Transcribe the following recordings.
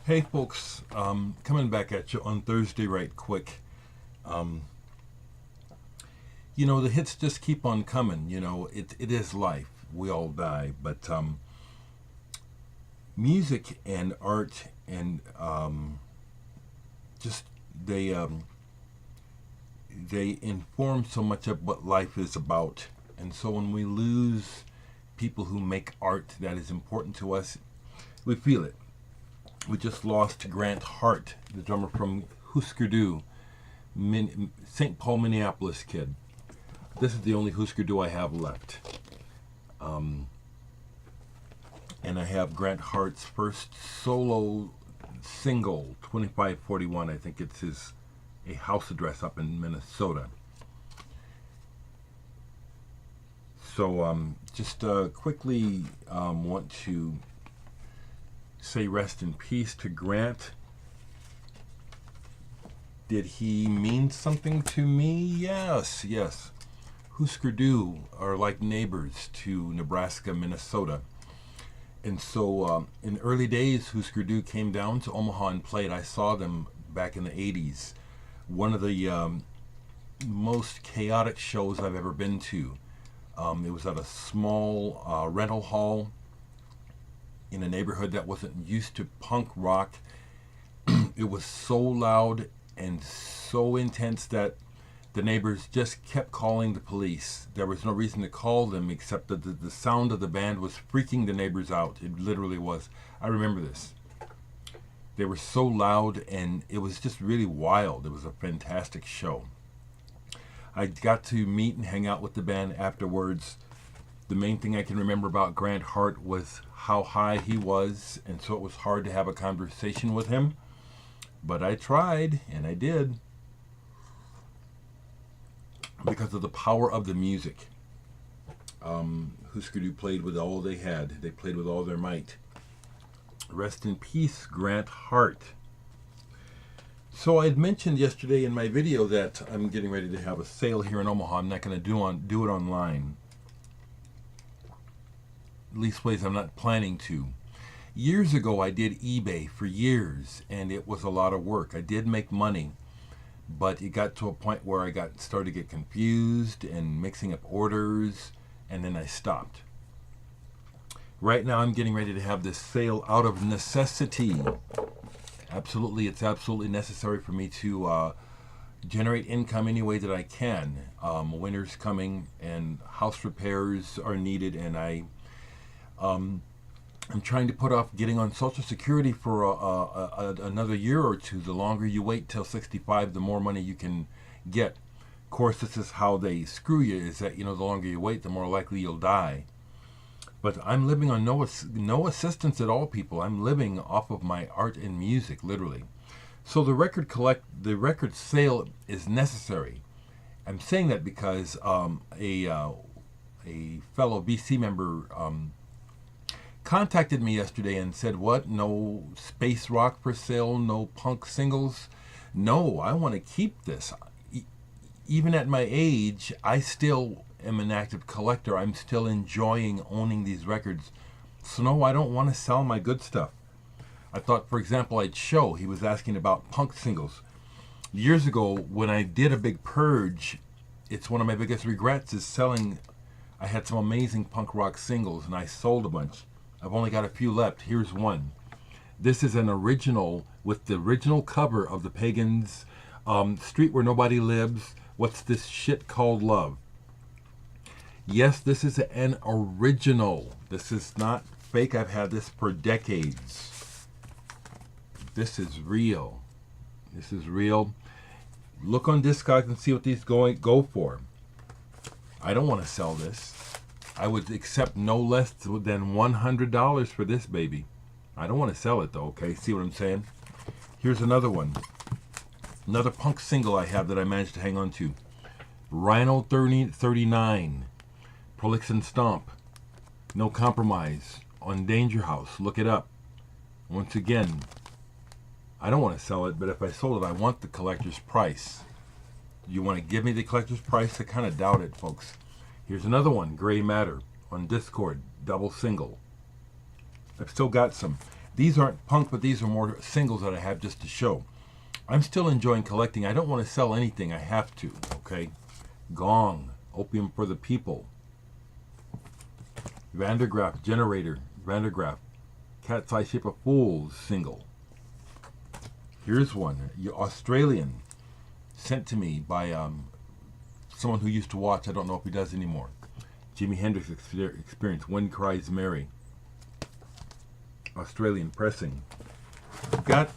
Hey folks, coming back at you on Thursday right quick. Um, the hits just keep on coming. It is life. We all die. But music and art and just they um, they inform so much of what life is about. And so when we lose people who make art that is important to us, we feel it. We just lost Grant Hart, the drummer from Husker Du, St. Paul, Minneapolis kid. This is the only Husker Du I have left. And I have Grant Hart's first solo single, 2541. I think it's a house address up in Minnesota. So just quickly want to say rest in peace to Grant. Did he mean something to me? Yes. Husker Du are like neighbors to Nebraska, Minnesota. And so in early days, Husker Du came down to Omaha and played. I saw them back in the 80s. One of the most chaotic shows I've ever been to. It was at a small rental hall in a neighborhood that wasn't used to punk rock. It was so loud and so intense that the neighbors just kept calling the police. There was no reason to call them except that the sound of the band was freaking the neighbors out. It literally was. I remember this. They were so loud and it was just really wild. It was a fantastic show. I got to meet and hang out with the band afterwards. The main thing I can remember about Grant Hart was how high he was, and so it was hard to have a conversation with him. But I tried, and I did, because of the power of the music. Husker Du played with all they had. They played with all their might. Rest in peace, Grant Hart. So I had mentioned yesterday in my video that I'm getting ready to have a sale here in Omaha. I'm not going to do it online. Leastways, I'm not planning to. Years ago, I did eBay for years, and it was a lot of work. I did make money, but it got to a point where I started to get confused and mixing up orders, and then I stopped. Right now, I'm getting ready to have this sale out of necessity. It's absolutely necessary for me to generate income any way that I can. Winter's coming, and house repairs are needed, and I'm trying to put off getting on Social Security for another year or two. The longer you wait till 65, the more money you can get. Of course, this is how they screw you, is that, the longer you wait, the more likely you'll die. But I'm living on no assistance at all, people. I'm living off of my art and music, literally. So the record sale is necessary. I'm saying that because a fellow BC member contacted me yesterday and said, "What? No space rock for sale? No punk singles?" No, I want to keep this. Even at my age, I still am an active collector. I'm still enjoying owning these records. So no, I don't want to sell my good stuff. I thought, for example, I'd show. He was asking about punk singles. Years ago, when I did a big purge, it's one of my biggest regrets is selling. I had some amazing punk rock singles, and I sold a bunch. I've only got a few left. Here's one. This is an original with the original cover of the Pagans, Street Where Nobody Lives, What's This Shit Called Love. Yes, this is an original. This is not fake. I've had this for decades. This is real. This is real. Look on Discogs and see what these go for. I don't want to sell this. I would accept no less than $100 for this baby. I don't want to sell it though, okay? See what I'm saying? Here's another one. Another punk single I have that I managed to hang on to. Rhino 39. Prolix and Stomp. No Compromise. On Danger House. Look it up. Once again, I don't want to sell it, but if I sold it, I want the collector's price. You want to give me the collector's price? I kind of doubt it, folks. Here's another one, Gray Matter, on Discord, double single. I've still got some. These aren't punk, but these are more singles that I have just to show. I'm still enjoying collecting. I don't want to sell anything. I have to, okay? Gong, Opium for the People. Vandergraaf, Generator, Vandergraaf. Cat's Eye Shape of Fools single. Here's one, Australian, sent to me by someone who used to watch. I don't know if he does anymore. Jimi Hendrix Experience, When Cries Mary. Australian pressing. Got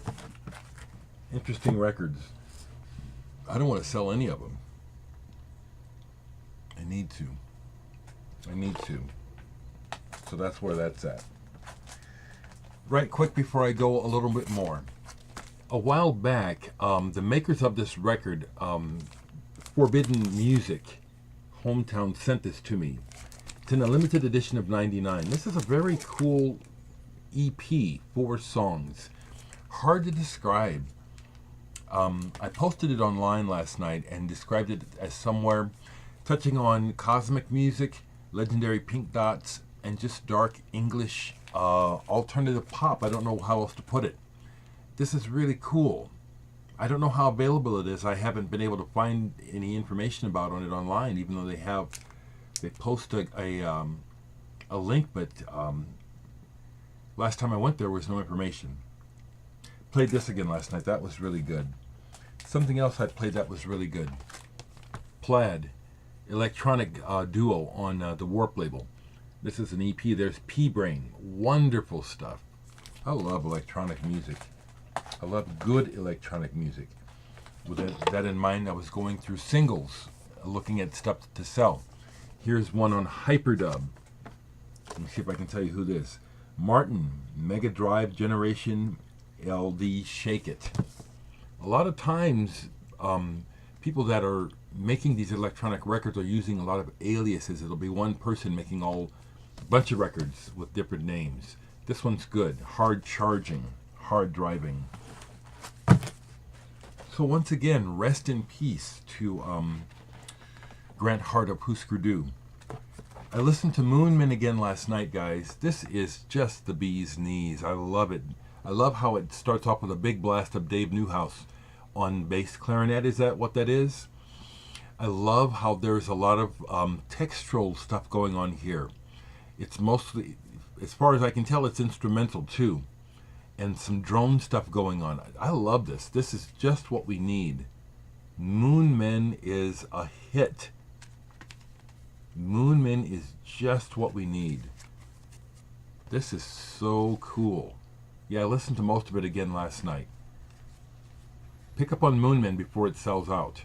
interesting records. I don't want to sell any of them. I need to. So that's where that's at. Right quick before I go a little bit more. A while back, the makers of this record, Forbidden Music, Hometown, sent this to me. It's in a limited edition of 99. This is a very cool EP, 4 songs. Hard to describe. I posted it online last night and described it as somewhere touching on cosmic music, legendary pink dots, and just dark English alternative pop. I don't know how else to put it. This is really cool. I don't know how available it is. I haven't been able to find any information about it online, even though they post a link, but last time I went there was no information. Played this again last night. That was really good. Something else I played that was really good. Plaid, electronic duo on the Warp label. This is an EP. There's P-Brain. Wonderful stuff. I love electronic music. I love good electronic music. With that in mind, I was going through singles, looking at stuff to sell. Here's one on Hyperdub. Let me see if I can tell you who this is. Martin, Mega Drive Generation LD Shake It. A lot of times, people that are making these electronic records are using a lot of aliases. It'll be one person making a bunch of records with different names. This one's good. Hard Charging, Hard Driving. So once again, rest in peace to Grant Hart of Husker Du. I listened to Moonmen again last night, guys. This is just the bee's knees. I love it. I love how it starts off with a big blast of Dave Newhouse on bass clarinet. Is that what that is? I love how there's a lot of textural stuff going on here. It's mostly, as far as I can tell, it's instrumental too. And some drone stuff going on. I love this. This is just what we need. Moonmen is a hit. Moonmen is just what we need. This is so cool. Yeah, I listened to most of it again last night. Pick up on Moonmen before it sells out.